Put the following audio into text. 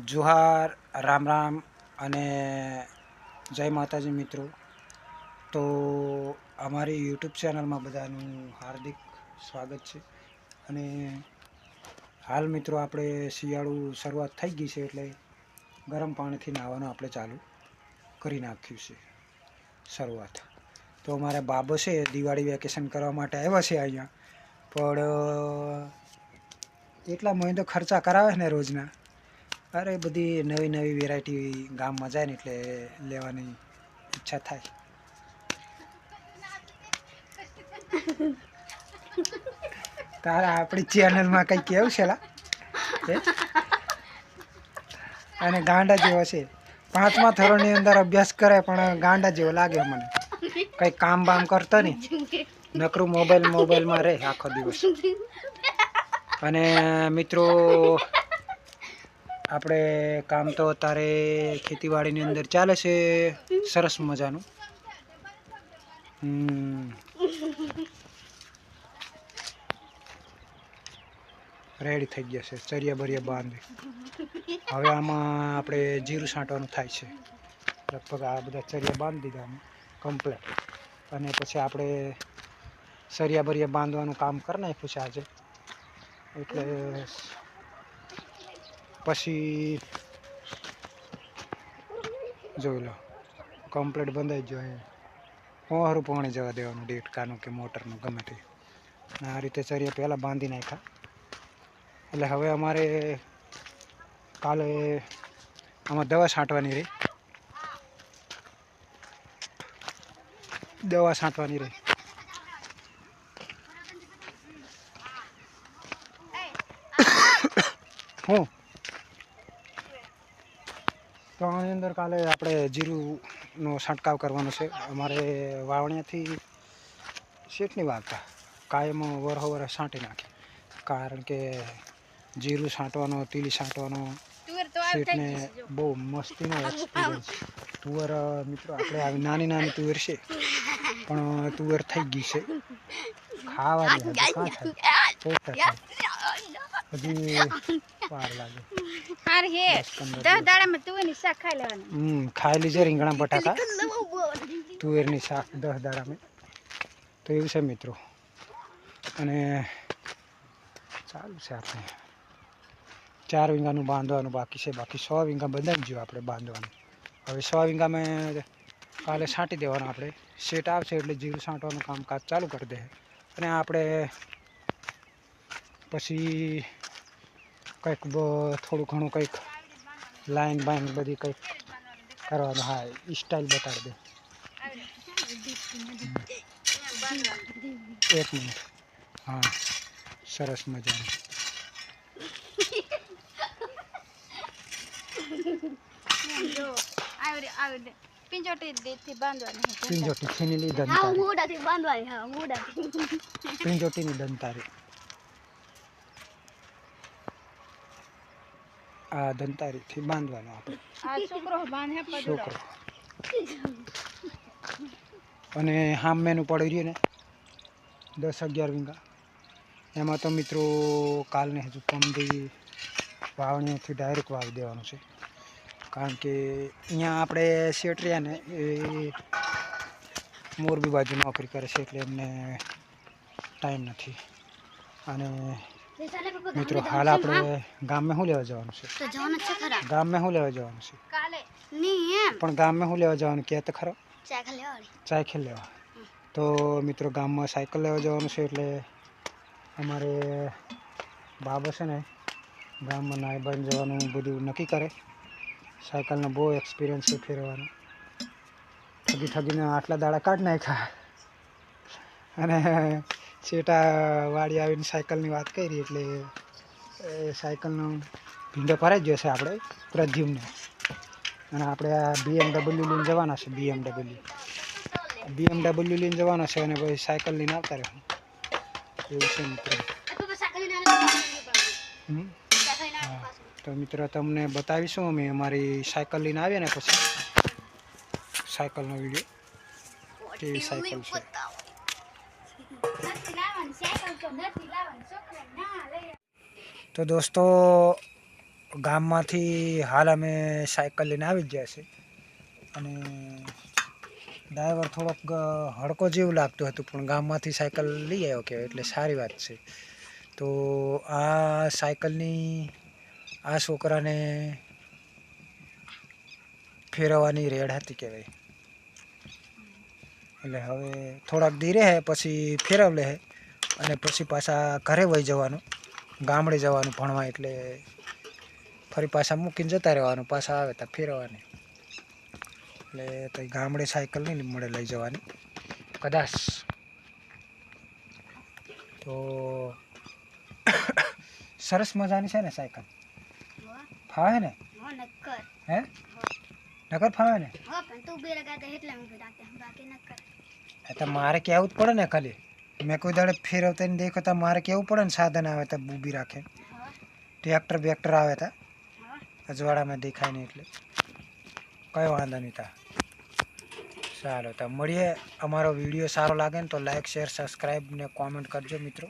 જોહાર, રામ રામ અને જય માતાજી મિત્રો। તો અમારી યુટ્યુબ ચેનલમાં બધાનું હાર્દિક સ્વાગત છે। અને હાલ મિત્રો આપણે શિયાળુ શરૂઆત થઈ ગઈ છે, એટલે ગરમ પાણીથી નાહવાનું આપણે ચાલુ કરી નાખ્યું છે શરૂઆત। તો અમારા બાબો છે દિવાળી વેકેશન કરવા માટે આવ્યા છે અહીંયા, પણ એટલા મને તો ખર્ચા કરાવે ને રોજના। અરે બધી નવી નવી વેરાયટી ગામમાં જાય ને એટલે લેવાની ઈચ્છા થાય। તારા આપણી ચેનલમાં કંઈ કેવું છે લા? અને ગાંડા જેવો છે, 5મા ધોરણની અંદર અભ્યાસ કરે પણ ગાંડા જેવો લાગે મને। કંઈ કામ બામ કરતો નહીં, નકરું મોબાઈલમાં રહે આખો દિવસ। અને મિત્રો આપણે કામ તો અત્યારે ખેતીવાડીની અંદર ચાલે છે સરસ મજાનું। રેડી થઈ ગયા છે, ચરિયા બરિયા બાંધી। હવે આમાં આપણે જીરું છાંટવાનું થાય છે। લગભગ આ બધા ચરિયા બાંધી દીધા અમે કમ્પ્લેટ, અને પછી આપણે સરિયા બરિયા બાંધવાનું કામ કરી નાખ્યું છે આજે। એટલે પછી જોઈ લો કમ્પ્લેટ બંધાઈ ગયો। સારું પાણી જવા દેવાનું, ડેટકાનું કે મોટરનું ગમે તે। આ રીતે ચરિયા પહેલાં બાંધી નાખ્યા, એટલે હવે અમારે કાલે આમાં દવા છાંટવાની રહી, દવા છાંટવાની રહી। હું તો આની અંદર કાલે આપણે જીરુંનો છંટકાવ કરવાનો છે। અમારે વાવણીયાથી શેઠની વાવતા કાયમ વરહોવર છાંટી નાખે, કારણ કે જીરું છાંટવાનો, તીલી છાંટવાનો શેઠને બહુ મસ્તીનો એક્સપિરિયન્સ। તુવેર મિત્રો આપણે આવી નાની નાની તુવેર છે, પણ તુવેર થઈ ગઈ છે ખાવાની, કાં થાય હજી વાર લાગે। ખાઈ લીજે રીંગણા બટાકા તુવેરની શાક 10 દાડામાં, તો એવું છે મિત્રો। અને ચાલુ છે આપણે 4 વીંગાનું બાંધવાનું બાકી છે, બાકી 100 વીંગા બંધાઈ ગયું આપણે બાંધવાનું। હવે 100 વીંગામાં કાલે છાંટી દેવાનું। આપણે શેટ આવશે એટલે જીરું છાંટવાનું કામકાજ ચાલુ કરી દે, અને આપણે પછી કંઈક થોડું ઘણું કંઈક લાઈન બાઈન બધી કંઈક કરવાનું। હા, સ્ટાઇલ બતાડી દે, 1 મિનિટ। હા, સરસ મજાનું પિંજોટી છીનેલી પિંજોટીની દંતારી, આ દંતારીથી બાંધવાનું આપણે છોકરો। અને હામેનું પડી રહ્યું ને 10-11 વીંગા, એમાં તો મિત્રો કાલને હજુ પમદી વાવણીઓથી ડાયરેક્ટ વાવી દેવાનું છે, કારણ કે અહીંયા આપણે શેઠ રહ્યા ને એ મોરબી બાજુ નોકરી કરે છે, એટલે એમને ટાઈમ નથી। અને મિત્રો હાલ આપણે ગામમાં શું લેવા જવાનું છે? ગામમાં શું લેવા જવાનું છે? પણ ગામમાં શું લેવા જવાનું કે તો ખરો? સાયકલ લેવા। તો મિત્રો ગામમાં સાયકલ લેવા જવાનું છે, એટલે અમારે બાબા છે ને ગામમાં નાઈ બાઈને જવાનું બધું નક્કી કરે। સાયકલનો બહુ એક્સપિરિયન્સ છે ફેરવાનો, ઠગીને આટલા દાડા કાઢી નાખ્યા। અને છેટા વાડી આવીને સાયકલની વાત કરી, એટલે સાયકલનો ભીંડો ભરાઈ ગયો છે આપણે પ્રદ્યુમને। અને આપણે આ BMW લઈને જવાના છે, BMW લઈને જવાના છે, અને પછી સાયકલ લઈને આવતા રહેવું, એવું છે મિત્રો। હા, તો મિત્રો તમને બતાવીશું અમે અમારી સાયકલ લઈને આવીએ ને પછી સાયકલનો વિડીયો, કેવી સાયકલ છે। તો દોસ્તો ગામમાંથી હાલ અમે સાયકલ લઈને આવી જ ગયા છે અને ડ્રાઈવર થોડોક હડકો જેવું લાગતું હતું પણ ગામમાંથી સાયકલ લઈ આવ્યો કહેવાય એટલે સારી વાત છે. તો આ સાયકલની આ છોકરાને ફેરવવાની રેડ હતી કહેવાય એટલે હવે થોડાક દી રહે પછી ફેરવ લે અને પછી પાછા ઘરે વહી જવાનું, ગામડે જવાનું ભણવા એટલે ફરી પાછા મૂકીને જતા રહેવાનું, પાછા આવે ત્યાં ફેરવવાની એટલે તો ગામડે સાયકલ નહીં મળે લઈ જવાની કદાચ. તો સરસ મજાની છે ને સાયકલ, ફાવે ને? હે નકર ફાવે ને? તો મારે કહેવું જ પડે ને, ખાલી મેં કોઈ દાડે ફેરવતા ને દેખો તો મારે કહેવું પડે ને, સાધન આવે તો ઊભી રાખે, ટ્રેક્ટર બેક્ટર આવે તા અજવાળામાં દેખાય નહીં એટલે કયો વાંધો નહીં તા. ચાલો તો મળીએ. અમારો વિડીયો સારો લાગે ને તો લાઈક શેર સબસ્ક્રાઈબ ને કોમેન્ટ કરજો મિત્રો.